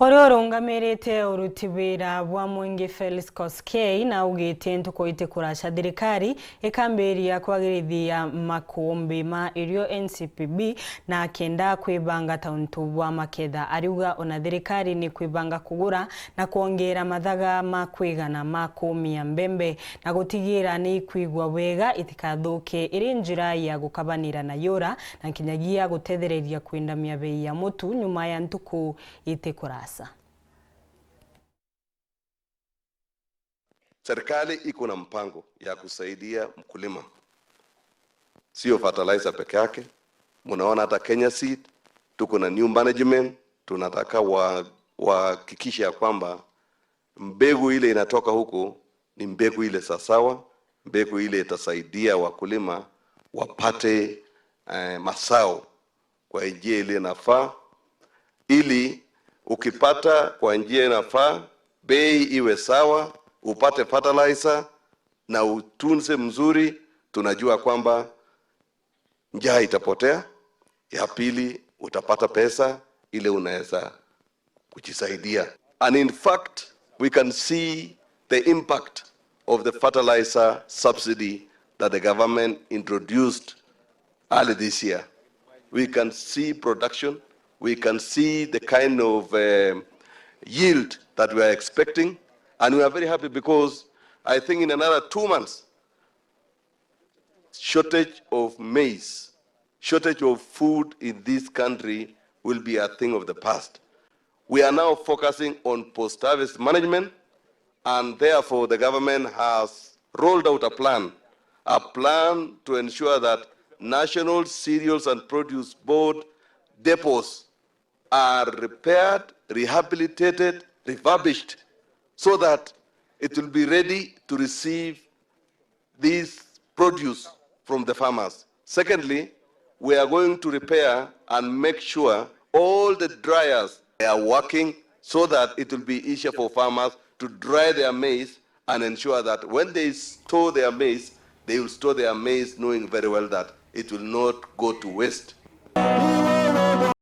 Ororungamirite urutibira bwa mwingi Felix Koskei na ugite ntukoite kurasha thirikari ikamberia kwagirithia makombe ma irio Ncpb na KENDA kwibanga tauntu bwa MAKETHA ariuga ona thirikari ni kwibanga kugura na kuongera mathaga ma kwigana ma kumia MPEMPE na gutigira ni kwigwa wega itikathuke iri njira ya gukabanira na yura na kinyagia gutethereria kwindamia bei ya mutu nyuma ya ntuku ite kurasa. Serikali iko na mpango ya kusaidia mkulima. Sio fertilizer peke yake. Munaona hata Kenya Seed tuko na new management, tunataka wahakikisha ya kwamba mbegu ile inatoka huko ni mbegu ile sasawa, mbegu ile itasaidia wakulima wapate mazao kwa njia ile inafaa, ili ukipata kwa njia inafaa, bei iwe sawa, upate fertilizer na utunze mzuri, tunajua kwamba njaa itapotea. Ya pili, utapata pesa ile unaweza kujisaidia. And in fact, we can see the impact of the fertilizer subsidy that the government introduced early this year. We can see production, we can see the kind of yield that we are expecting, and we are very happy because I think in another 2 months, shortage of maize, shortage of food in this country will be a thing of the past. We are now focusing on post-harvest management, and therefore the government has rolled out a plan to ensure that National Cereals and Produce Board depots are repaired, rehabilitated, refurbished, so that it will be ready to receive this produce from the farmers. Secondly, we are going to repair and make sure all the dryers are working so that it will be easier for farmers to dry their maize and ensure that when they store their maize, they will store their maize knowing very well that it will not go to waste.